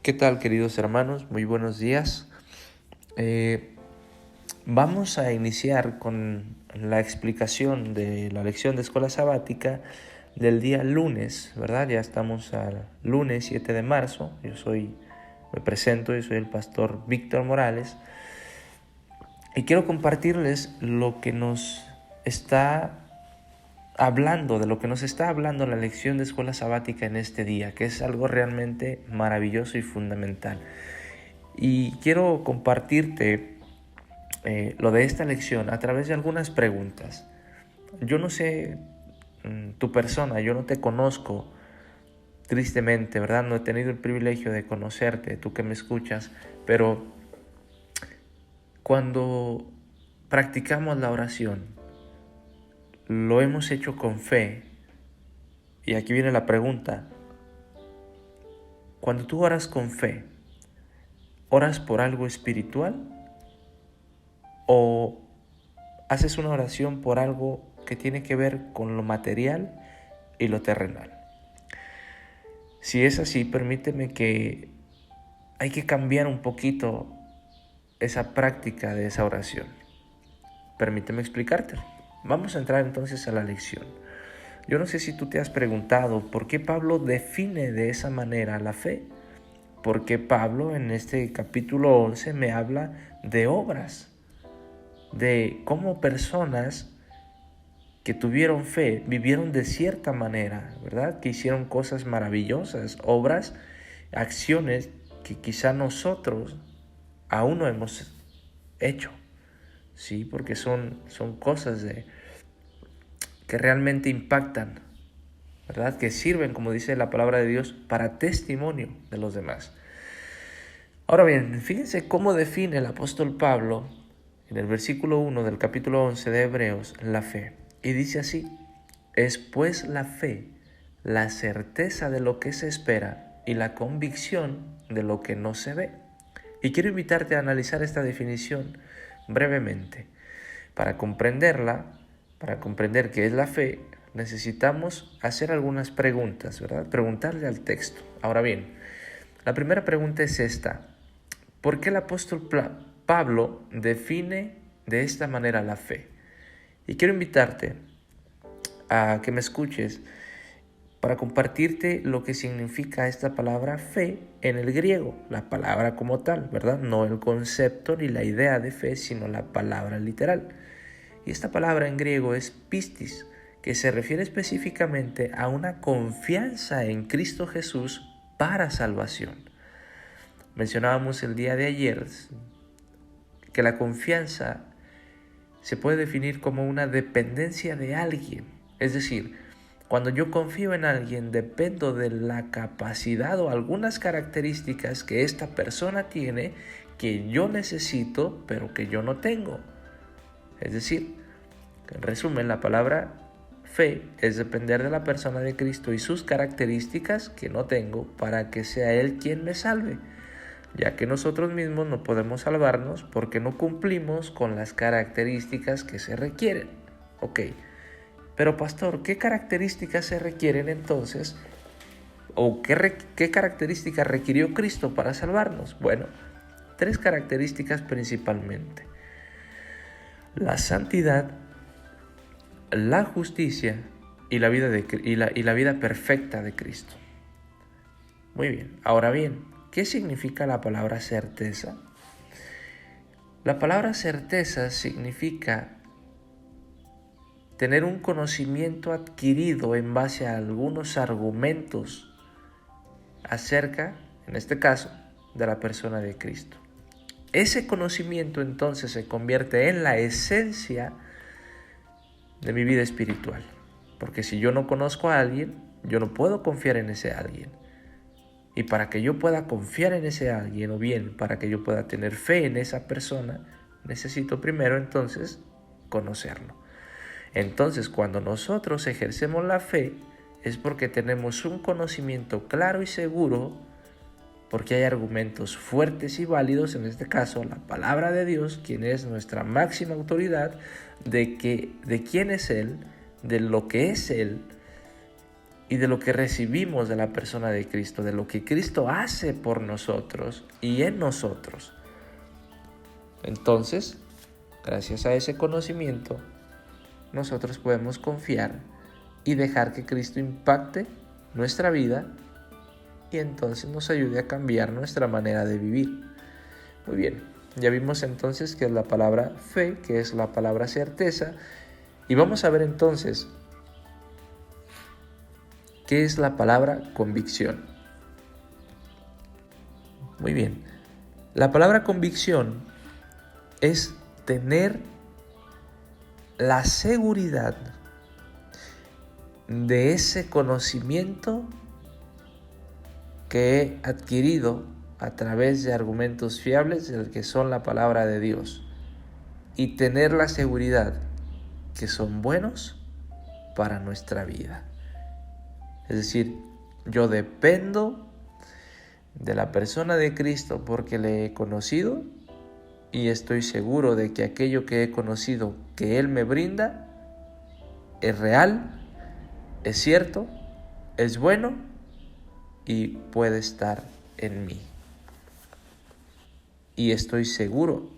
¿Qué tal, queridos hermanos? Muy buenos días. Vamos a iniciar con la explicación de la lección de escuela sabática del día lunes, ¿verdad? Ya estamos al lunes 7 de marzo. Me presento, yo soy el pastor Víctor Morales y quiero compartirles lo que nos está hablando, de lo que nos está hablando la lección de escuela sabática en este día, que es algo realmente maravilloso y fundamental. Y quiero compartirte lo de esta lección a través de algunas preguntas. Yo no sé tu persona, yo no te conozco, tristemente, ¿verdad? No he tenido el privilegio de conocerte, tú que me escuchas, pero cuando practicamos la oración, lo hemos hecho con fe. Y aquí viene la pregunta: cuando tú oras con fe, ¿oras por algo espiritual o haces una oración por algo que tiene que ver con lo material y lo terrenal? Si es así, permíteme que hay que cambiar un poquito esa práctica de esa oración. Permíteme explicártelo. Vamos a entrar entonces a la lección. Yo no sé si tú te has preguntado por qué Pablo define de esa manera la fe. ¿Por qué Pablo en este capítulo 11 me habla de obras? De cómo personas que tuvieron fe vivieron de cierta manera, ¿verdad? Que hicieron cosas maravillosas, obras, acciones que quizá nosotros aún no hemos hecho, ¿sí? Porque son cosas que realmente impactan, ¿verdad? Que sirven, como dice la palabra de Dios, para testimonio de los demás. Ahora bien, fíjense cómo define el apóstol Pablo en el versículo 1 del capítulo 11 de Hebreos la fe. Y dice así: es pues la fe, la certeza de lo que se espera y la convicción de lo que no se ve. Y quiero invitarte a analizar esta definición brevemente. Para comprenderla, para comprender qué es la fe, necesitamos hacer algunas preguntas, ¿verdad? Preguntarle al texto. Ahora bien, la primera pregunta es esta: ¿por qué el apóstol Pablo define de esta manera la fe? Y quiero invitarte a que me escuches para compartirte lo que significa esta palabra fe en el griego, la palabra como tal, ¿verdad? No el concepto ni la idea de fe, sino la palabra literal. Y esta palabra en griego es pistis, que se refiere específicamente a una confianza en Cristo Jesús para salvación. Mencionábamos el día de ayer que la confianza se puede definir como una dependencia de alguien. Es decir, cuando yo confío en alguien, dependo de la capacidad o algunas características que esta persona tiene que yo necesito, pero que yo no tengo. Es decir, en resumen, la palabra fe es depender de la persona de Cristo y sus características que no tengo para que sea Él quien me salve, ya que nosotros mismos no podemos salvarnos porque no cumplimos con las características que se requieren. Ok, pero pastor, ¿qué características se requieren entonces? ¿O qué características requirió Cristo para salvarnos? Bueno, 3 características principalmente: la santidad, la justicia y la vida perfecta de Cristo. Muy bien, ahora bien, ¿qué significa la palabra certeza? La palabra certeza significa tener un conocimiento adquirido en base a algunos argumentos acerca, en este caso, de la persona de Cristo. Ese conocimiento entonces se convierte en la esencia de mi vida espiritual, porque si yo no conozco a alguien, yo no puedo confiar en ese alguien. Y para que yo pueda confiar en ese alguien, o bien para que yo pueda tener fe en esa persona, necesito primero entonces conocerlo. Entonces, cuando nosotros ejercemos la fe, es porque tenemos un conocimiento claro y seguro, porque hay argumentos fuertes y válidos, en este caso la palabra de Dios, quien es nuestra máxima autoridad, de quién es Él, de lo que es Él, y de lo que recibimos de la persona de Cristo, de lo que Cristo hace por nosotros y en nosotros. Entonces, gracias a ese conocimiento, nosotros podemos confiar y dejar que Cristo impacte nuestra vida y entonces nos ayude a cambiar nuestra manera de vivir. Muy bien, ya vimos entonces que es la palabra fe, que es la palabra certeza, y vamos a ver entonces qué es la palabra convicción. Muy bien, la palabra convicción es tener la seguridad de ese conocimiento que he adquirido a través de argumentos fiables del que son la palabra de Dios, y tener la seguridad que son buenos para nuestra vida. Es decir, yo dependo de la persona de Cristo porque le he conocido y estoy seguro de que aquello que he conocido que Él me brinda es real, es cierto, es bueno y puede estar en mí. Y estoy seguro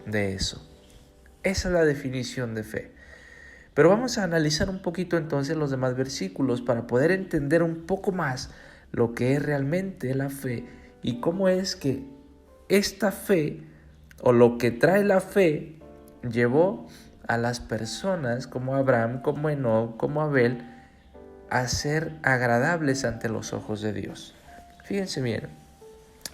de eso. Esa es la definición de fe. Pero vamos a analizar un poquito entonces los demás versículos para poder entender un poco más lo que es realmente la fe y cómo es que esta fe o lo que trae la fe llevó a las personas como Abraham, como Enoc, como Abel a ser agradables ante los ojos de Dios. Fíjense bien,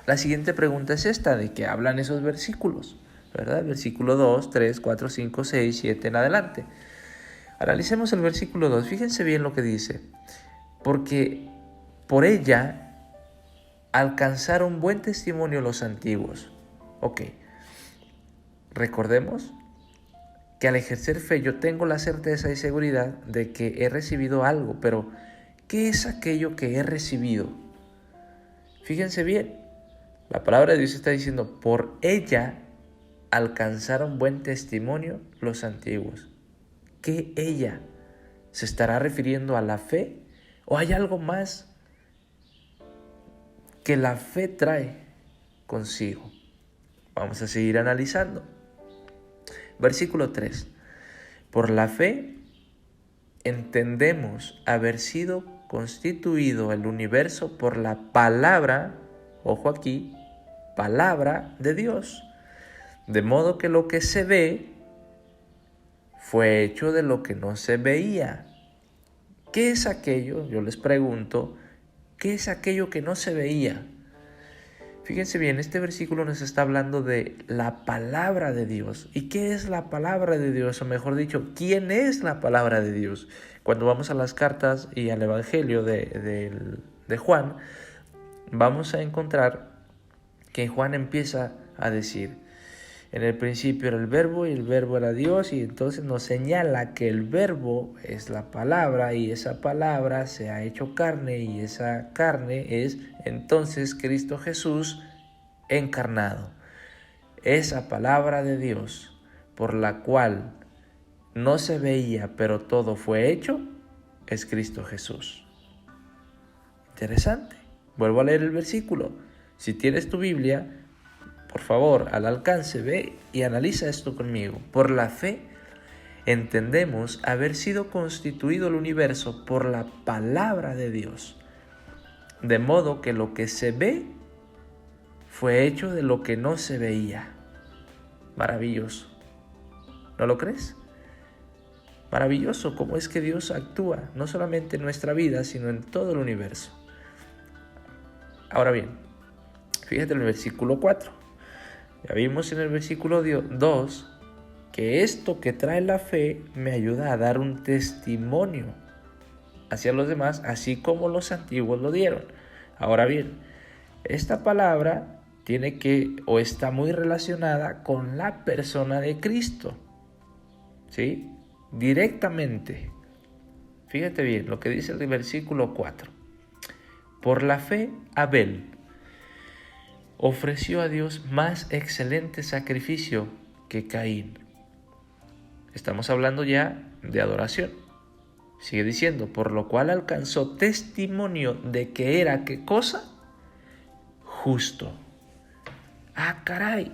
la siguiente pregunta es esta, ¿de qué hablan esos versículos? ¿Verdad? Versículo 2, 3, 4, 5, 6, 7 en adelante. Analicemos el versículo 2, fíjense bien lo que dice. Porque por ella alcanzaron buen testimonio los antiguos. Ok, recordemos que al ejercer fe yo tengo la certeza y seguridad de que he recibido algo, pero ¿qué es aquello que he recibido? Fíjense bien, la palabra de Dios está diciendo, por ella alcanzaron buen testimonio los antiguos. ¿Qué ella? ¿Se estará refiriendo a la fe? ¿O hay algo más que la fe trae consigo? Vamos a seguir analizando. Versículo 3. Por la fe entendemos haber sido constituido el universo por la palabra, ojo aquí, palabra de Dios. De modo que lo que se ve fue hecho de lo que no se veía. ¿Qué es aquello? Yo les pregunto, ¿qué es aquello que no se veía? Fíjense bien, este versículo nos está hablando de la palabra de Dios. ¿Y qué es la palabra de Dios? O mejor dicho, ¿quién es la palabra de Dios? Cuando vamos a las cartas y al Evangelio de Juan, vamos a encontrar que Juan empieza a decir, en el principio era el verbo y el verbo era Dios, y entonces nos señala que el verbo es la palabra y esa palabra se ha hecho carne y esa carne es entonces Cristo Jesús encarnado. Esa palabra de Dios por la cual no se veía pero todo fue hecho es Cristo Jesús. Interesante. Vuelvo a leer el versículo. Si tienes tu Biblia, por favor, al alcance, ve y analiza esto conmigo. Por la fe entendemos haber sido constituido el universo por la palabra de Dios. De modo que lo que se ve fue hecho de lo que no se veía. Maravilloso. ¿No lo crees? Maravilloso cómo es que Dios actúa, no solamente en nuestra vida, sino en todo el universo. Ahora bien, fíjate en el versículo 4. Ya vimos en el versículo 2 que esto que trae la fe me ayuda a dar un testimonio hacia los demás, así como los antiguos lo dieron. Ahora bien, esta palabra tiene que o está muy relacionada con la persona de Cristo, ¿sí? Directamente. Fíjate bien lo que dice el versículo 4. Por la fe, Abel ofreció a Dios más excelente sacrificio que Caín. Estamos hablando ya de adoración. Sigue diciendo, por lo cual alcanzó testimonio de que era, ¿qué cosa? Justo. Ah, caray.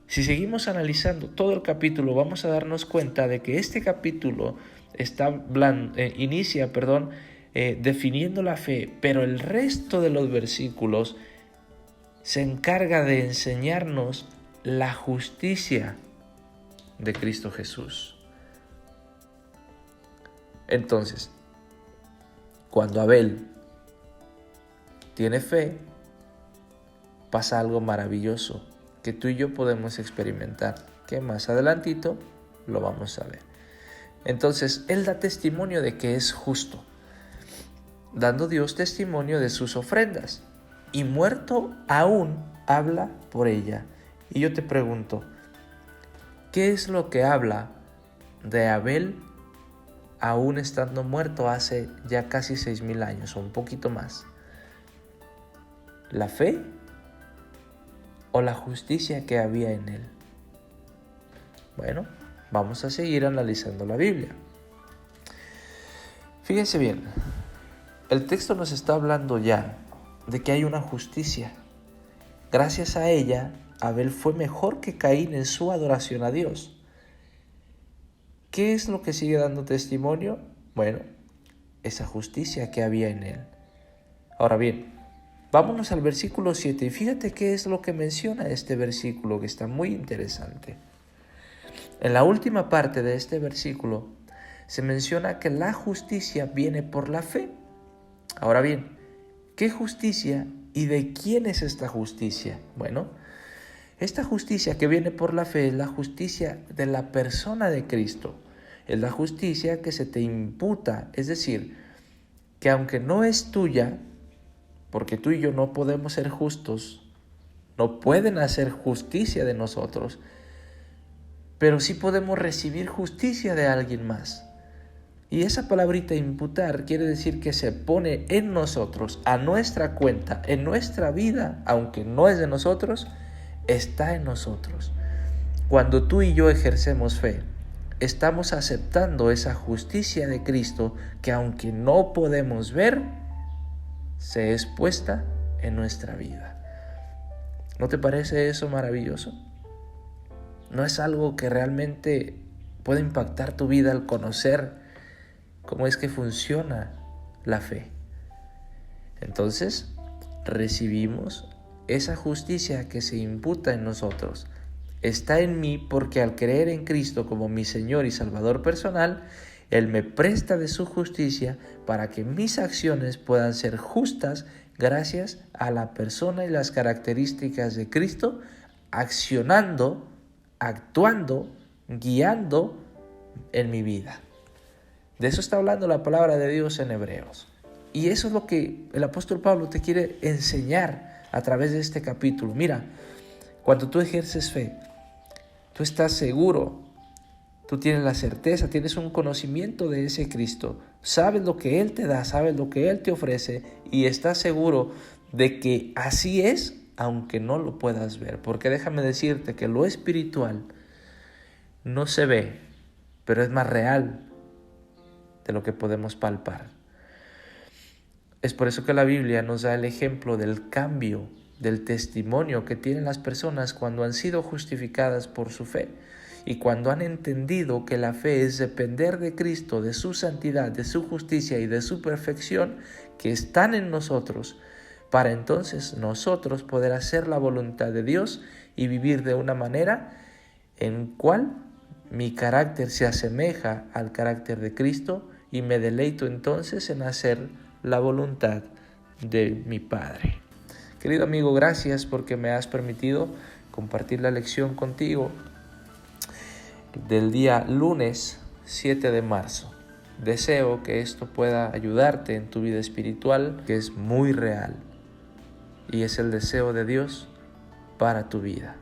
Si seguimos analizando todo el capítulo, vamos a darnos cuenta de que este capítulo inicia definiendo la fe, pero el resto de los versículos se encarga de enseñarnos la justicia de Cristo Jesús. Entonces, cuando Abel tiene fe, pasa algo maravilloso que tú y yo podemos experimentar, que más adelantito lo vamos a ver. Entonces, él da testimonio de que es justo, dando Dios testimonio de sus ofrendas, y muerto aún habla por ella. Y yo te pregunto, ¿qué es lo que habla de Abel aún estando muerto hace ya casi 6,000 años o un poquito más? ¿La fe o la justicia que había en él? Bueno, vamos a seguir analizando la Biblia. Fíjense bien, el texto nos está hablando ya de que hay una justicia. Gracias a ella, Abel fue mejor que Caín en su adoración a Dios. ¿Qué es lo que sigue dando testimonio? Bueno, esa justicia que había en él. Ahora bien, vámonos al versículo 7 y fíjate qué es lo que menciona este versículo, que está muy interesante. En la última parte de este versículo se menciona que la justicia viene por la fe. Ahora bien, ¿qué justicia y de quién es esta justicia? Bueno, esta justicia que viene por la fe es la justicia de la persona de Cristo. Es la justicia que se te imputa, es decir, que aunque no es tuya, porque tú y yo no podemos ser justos, no pueden hacer justicia de nosotros, pero sí podemos recibir justicia de alguien más. Y esa palabrita imputar quiere decir que se pone en nosotros, a nuestra cuenta, en nuestra vida, aunque no es de nosotros, está en nosotros. Cuando tú y yo ejercemos fe, estamos aceptando esa justicia de Cristo que aunque no podemos ver, se es puesta en nuestra vida. ¿No te parece eso maravilloso? ¿No es algo que realmente puede impactar tu vida al conocer cómo es que funciona la fe? Entonces, recibimos esa justicia que se imputa en nosotros. Está en mí porque al creer en Cristo como mi Señor y Salvador personal, Él me presta de su justicia para que mis acciones puedan ser justas gracias a la persona y las características de Cristo, accionando, actuando, guiando en mi vida. De eso está hablando la palabra de Dios en Hebreos. Y eso es lo que el apóstol Pablo te quiere enseñar a través de este capítulo. Mira, cuando tú ejerces fe, tú estás seguro, tú tienes la certeza, tienes un conocimiento de ese Cristo, sabes lo que Él te da, sabes lo que Él te ofrece y estás seguro de que así es, aunque no lo puedas ver. Porque déjame decirte que lo espiritual no se ve, pero es más real de lo que podemos palpar. Es por eso que la Biblia nos da el ejemplo del cambio, del testimonio que tienen las personas cuando han sido justificadas por su fe y cuando han entendido que la fe es depender de Cristo, de su santidad, de su justicia y de su perfección que están en nosotros, para entonces nosotros poder hacer la voluntad de Dios y vivir de una manera en cual mi carácter se asemeja al carácter de Cristo y me deleito entonces en hacer la voluntad de mi Padre. Querido amigo, gracias porque me has permitido compartir la lección contigo del día lunes 7 de marzo. Deseo que esto pueda ayudarte en tu vida espiritual, que es muy real y es el deseo de Dios para tu vida.